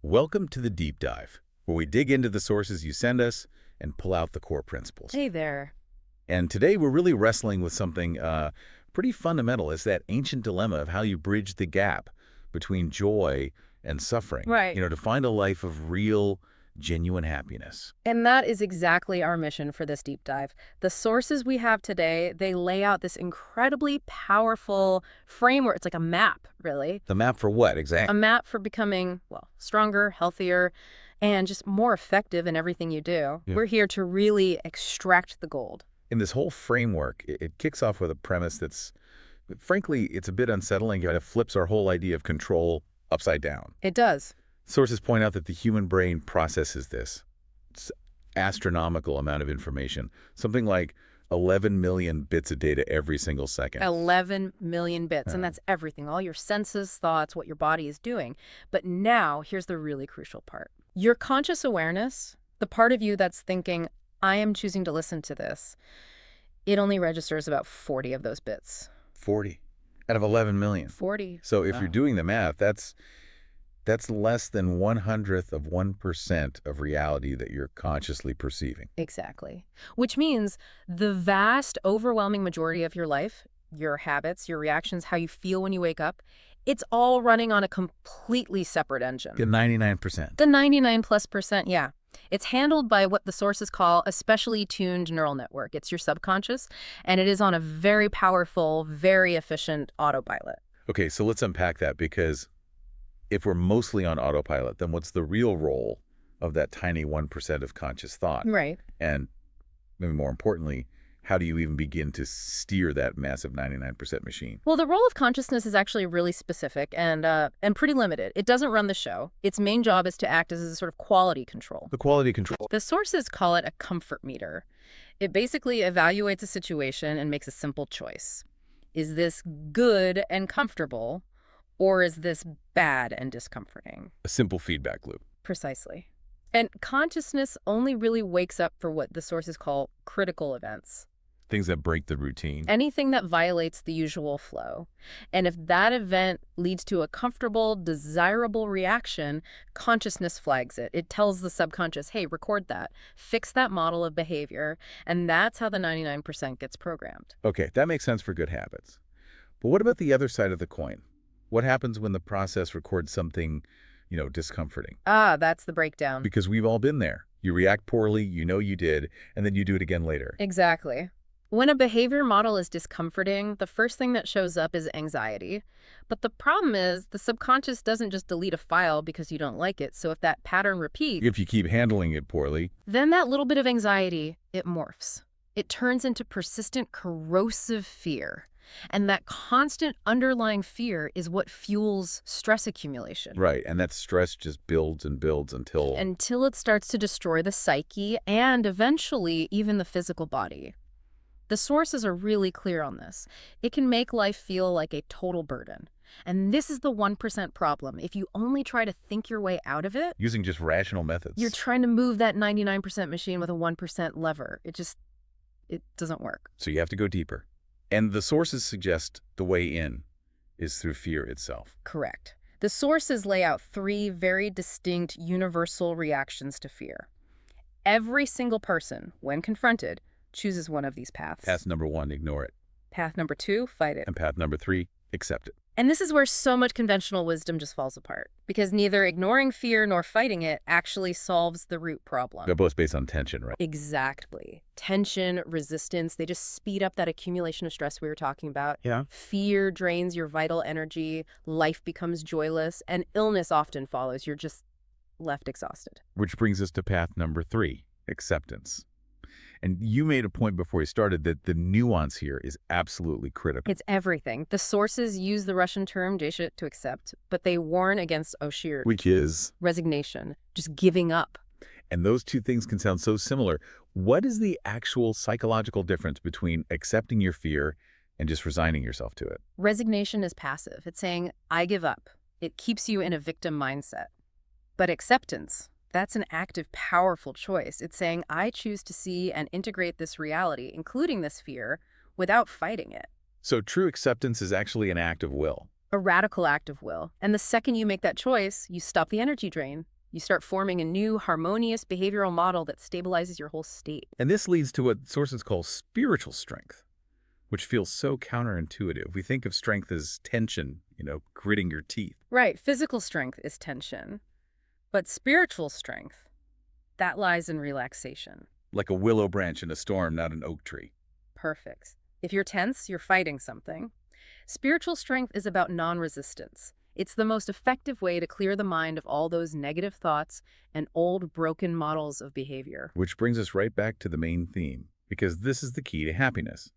Welcome to the Deep Dive, where we dig into the sources you send us and pull out the core principles. Hey there. And today we're really wrestling with something pretty fundamental. It's that ancient dilemma of how you bridge the gap between joy and suffering. Right. To find a life of real, genuine happiness. And that is exactly our mission for this deep dive. The sources we have today, they lay out this incredibly powerful framework. It's like a map, really. The map for what, A exactly? map for becoming, well, stronger, healthier, and just more effective in everything you do. Yeah. We're here to really extract the gold. In this whole framework, it kicks off with a premise that's, frankly, it's a bit unsettling. It flips our whole idea of control upside down. It does. Sources point out that the human brain processes this astronomical amount of information, something like 11 million bits of data every single second. 11 million bits, and that's everything, all your senses, thoughts, what your body is doing. But now, here's the really crucial part. Your conscious awareness, the part of you that's thinking, I am choosing to listen to this, it only registers about 40 of those bits. 40 out of 11 million. 40. So if you're doing the math, that's less than 1/100th of 1% of reality that you're consciously perceiving. Exactly. Which means the vast, overwhelming majority of your life, your habits, your reactions, how you feel when you wake up, it's all running on a completely separate engine. The 99%. The 99+%, yeah. It's handled by what the sources call a specially tuned neural network. It's your subconscious, and it is on a very powerful, very efficient autopilot. Okay, so let's unpack that, because if we're mostly on autopilot, then what's the real role of that tiny 1% of conscious thought? Right. And maybe more importantly, how do you even begin to steer that massive 99% machine? Well, the role of consciousness is actually really specific and pretty limited. It doesn't run the show. Its main job is to act as a sort of quality control. The quality control. The sources call it a comfort meter. It basically evaluates a situation and makes a simple choice. Is this good and comfortable, or is this bad and discomforting? A simple feedback loop. Precisely. And consciousness only really wakes up for what the sources call critical events. Things that break the routine. Anything that violates the usual flow. And if that event leads to a comfortable, desirable reaction, consciousness flags it. It tells the subconscious, hey, record that, fix that model of behavior, and that's how the 99% gets programmed. Okay, that makes sense for good habits. But what about the other side of the coin? What happens when the process records something, discomforting? Ah, that's the breakdown. Because we've all been there. You react poorly, you did, and then you do it again later. Exactly. When a behavior model is discomforting, the first thing that shows up is anxiety. But the problem is the subconscious doesn't just delete a file because you don't like it. So if that pattern repeats, If you keep handling it poorly, then that little bit of anxiety, it morphs. It turns into persistent corrosive fear. And that constant underlying fear is what fuels stress accumulation. right, and that stress just builds and builds until It starts to destroy the psyche and eventually even the physical body. The sources are really clear on this. It can make life feel like a total burden. And this is the 1% problem. If you only try to think your way out of it, using just rational methods. you're trying to move that 99% machine with a 1% lever. It doesn't work. So you have to go deeper. And the sources suggest the way in is through fear itself. Correct. The sources lay out 3 very distinct universal reactions to fear. Every single person, when confronted, chooses one of these paths. Path number 1, ignore it. Path number 2, fight it. And path number 3, accept it. And this is where so much conventional wisdom just falls apart, because neither ignoring fear nor fighting it actually solves the root problem. They're both based on tension, right? Exactly. Tension, resistance, they just speed up that accumulation of stress we were talking about. Yeah. Fear drains your vital energy, life becomes joyless, and illness often follows. You're just left exhausted. Which brings us to path number 3, acceptance. And you made a point before you started that the nuance here is absolutely critical. It's everything. The sources use the Russian term "deshet" to accept, but they warn against oshir, Which is, resignation, just giving up. and those two things can sound so similar. What is the actual psychological difference between accepting your fear and just resigning yourself to it? Resignation is passive. It's saying, I give up. It keeps you in a victim mindset. But acceptance, that's an active, powerful choice. It's saying, I choose to see and integrate this reality, including this fear, without fighting it. So true acceptance is actually an act of will. A radical act of will. And the second you make that choice, you stop the energy drain. You start forming a new, harmonious behavioral model that stabilizes your whole state. And this leads to what sources call spiritual strength, which feels so counterintuitive. We think of strength as tension, gritting your teeth. Right, physical strength is tension. But spiritual strength, that lies in relaxation. Like a willow branch in a storm, not an oak tree. Perfect. If you're tense, you're fighting something. Spiritual strength is about non-resistance. It's the most effective way to clear the mind of all those negative thoughts and old, broken models of behavior. Which brings us right back to the main theme, because this is the key to happiness,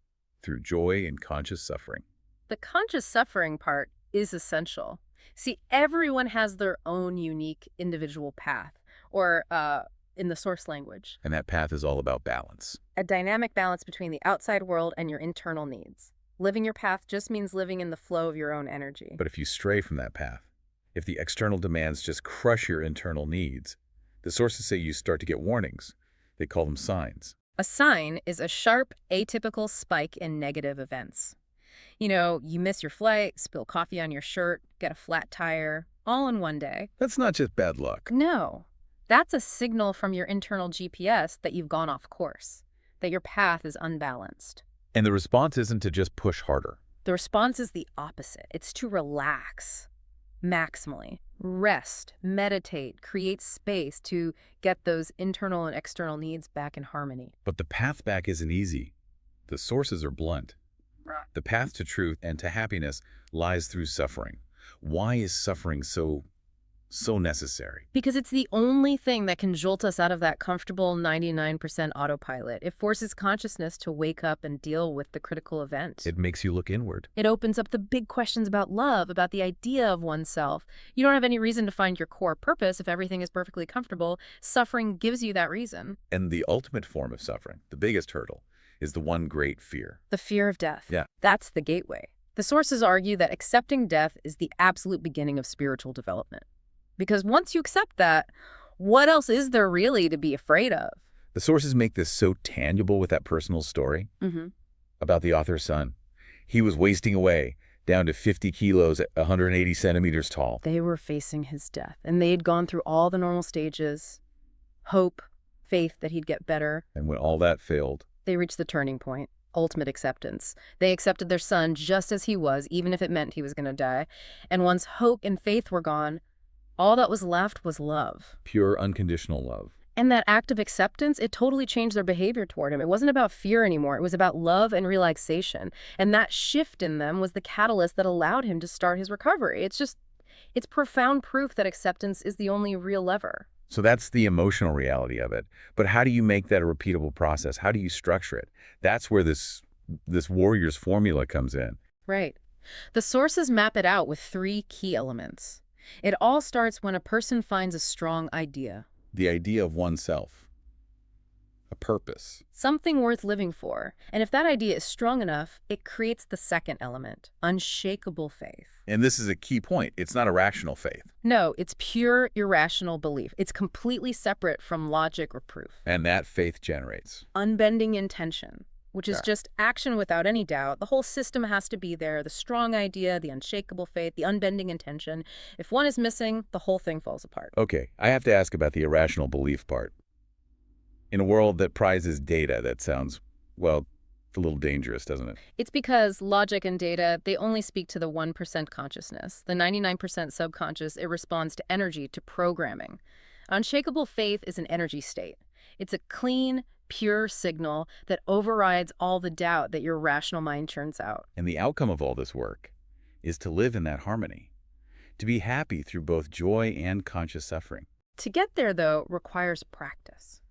through joy and conscious suffering. The conscious suffering part is essential. See, everyone has their own unique individual path, or in the source language, And that path is all about balance. a dynamic balance between the outside world and your internal needs. Living your path just means living in the flow of your own energy. But if you stray from that path, if the external demands just crush your internal needs, the sources say you start to get warnings. They call them signs. A sign is a sharp, atypical spike in negative events. You miss your flight, spill coffee on your shirt, get a flat tire, all in one day. That's not just bad luck. No, that's a signal from your internal GPS that you've gone off course, that your path is unbalanced. And the response isn't to just push harder. The response is the opposite. It's to relax maximally, rest, meditate, create space to get those internal and external needs back in harmony. But the path back isn't easy. The sources are blunt. The path to truth and to happiness lies through suffering. Why is suffering so necessary? Because it's the only thing that can jolt us out of that comfortable 99% autopilot. It forces consciousness to wake up and deal with the critical event. It makes you look inward. It opens up the big questions about love, about the idea of oneself. You don't have any reason to find your core purpose if everything is perfectly comfortable. Suffering gives you that reason. And the ultimate form of suffering, the biggest hurdle, is the one great fear. The fear of death. Yeah. That's the gateway. The sources argue that accepting death is the absolute beginning of spiritual development. Because once you accept that, what else is there really to be afraid of? The sources make this so tangible with that personal story about the author's son. He was wasting away, down to 50 kilos at 180 centimeters tall. They were facing his death, and they'd gone through all the normal stages. Hope, faith that he'd get better. And when all that failed, They reached the turning point, ultimate acceptance. They accepted their son just as he was, even if it meant he was going to die. And once hope and faith were gone, all that was left was love. pure unconditional love. And that act of acceptance, it totally changed their behavior toward him. It wasn't about fear anymore. It was about love and relaxation. And that shift in them was the catalyst that allowed him to start his recovery. It's profound proof that acceptance is the only real lever. So that's the emotional reality of it. But how do you make that a repeatable process? How do you structure it? That's where this warrior's formula comes in. Right. The sources map it out with 3 key elements. It all starts when a person finds a strong idea. The idea of oneself, a purpose. Something worth living for. And if that idea is strong enough, it creates the second element, unshakable faith. And this is a key point. It's not a rational faith. No, it's pure irrational belief. It's completely separate from logic or proof. And that faith generates Unbending intention, which is just action without any doubt. The whole system has to be there. The strong idea, the unshakable faith, the unbending intention. If one is missing, the whole thing falls apart. Okay, I have to ask about the irrational belief part. In a world that prizes data, that sounds, well, a little dangerous, doesn't it? It's because logic and data, they only speak to the 1% consciousness. The 99% subconscious, it responds to energy, to programming. Unshakable faith is an energy state. It's a clean, pure signal that overrides all the doubt that your rational mind churns out. And the outcome of all this work is to live in that harmony, to be happy through both joy and conscious suffering. To get there, though, requires practice.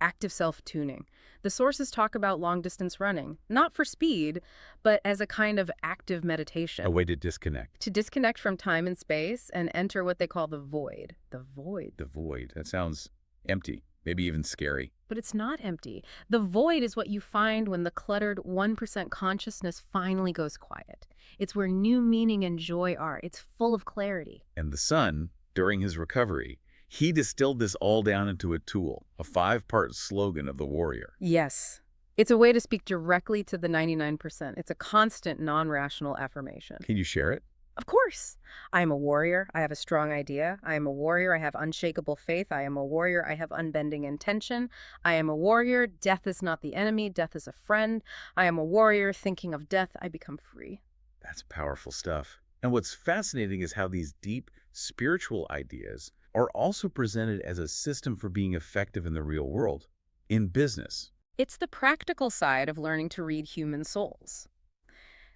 Active self-tuning. The sources talk about long-distance running, not for speed, but as a kind of active meditation. A way to disconnect. To disconnect from time and space and enter what they call the void. The void. The void. That sounds empty, maybe even scary. But it's not empty. The void is what you find when the cluttered 1% consciousness finally goes quiet. It's where new meaning and joy are. It's full of clarity. And the son, during his recovery, he distilled this all down into a tool, a 5-part slogan of the warrior. Yes. It's a way to speak directly to the 99%. It's a constant, non-rational affirmation. Can you share it? Of course. I am a warrior. I have a strong idea. I am a warrior. I have unshakable faith. I am a warrior. I have unbending intention. I am a warrior. Death is not the enemy. Death is a friend. I am a warrior. Thinking of death, I become free. That's powerful stuff. And what's fascinating is how these deep spiritual ideas are also presented as a system for being effective in the real world, in business. It's the practical side of learning to read human souls.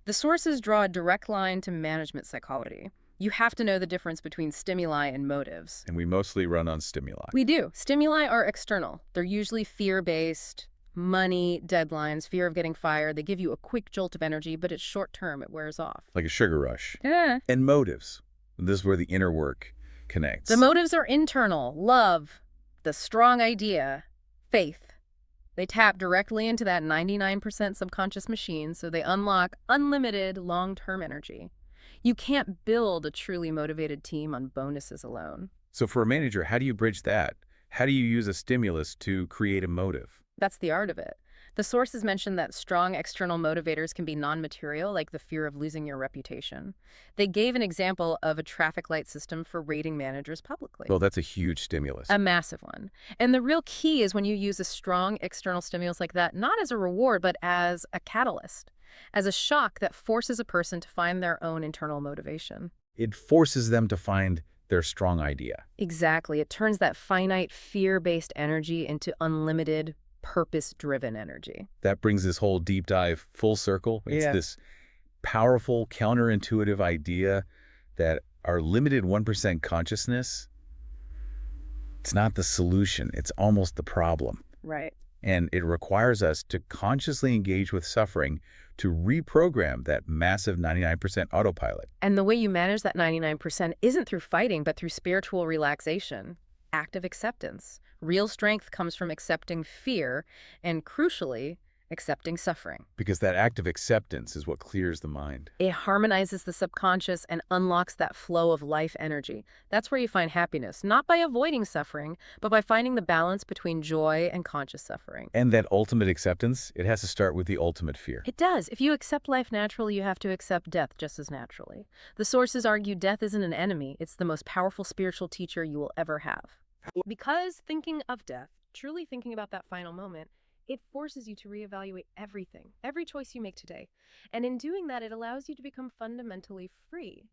The sources draw a direct line to management psychology. You have to know the difference between stimuli and motives. And we mostly run on stimuli. We do. Stimuli are external. They're usually fear-based, money, deadlines, fear of getting fired. They give you a quick jolt of energy, but it's short-term. It wears off. Like a sugar rush. Yeah. And motives. This is where the inner work connects. The motives are internal. Love, the strong idea, faith. They tap directly into that 99% subconscious machine, so they unlock unlimited long-term energy. You can't build a truly motivated team on bonuses alone. So for a manager, how do you bridge that? How do you use a stimulus to create a motive? That's the art of it. The sources mention that strong external motivators can be non-material, like the fear of losing your reputation. They gave an example of a traffic light system for rating managers publicly. Well, that's a huge stimulus. A massive one. And the real key is when you use a strong external stimulus like that, not as a reward, but as a catalyst, as a shock that forces a person to find their own internal motivation. It forces them to find their strong idea. Exactly. It turns that finite, fear-based energy into unlimited, purpose-driven energy. That brings this whole deep dive full circle. It's this powerful, counterintuitive idea that our limited 1% consciousness, it's not the solution. It's almost the problem. Right. And it requires us to consciously engage with suffering to reprogram that massive 99% autopilot. And the way you manage that 99% isn't through fighting, but through spiritual relaxation, active acceptance. Real strength comes from accepting fear and, crucially, accepting suffering. Because that act of acceptance is what clears the mind. It harmonizes the subconscious and unlocks that flow of life energy. That's where you find happiness, not by avoiding suffering, but by finding the balance between joy and conscious suffering. And that ultimate acceptance, it has to start with the ultimate fear. It does. If you accept life naturally, you have to accept death just as naturally. The sources argue death isn't an enemy. It's the most powerful spiritual teacher you will ever have. Because thinking of death, truly thinking about that final moment, it forces you to reevaluate everything, every choice you make today. And in doing that, it allows you to become fundamentally free.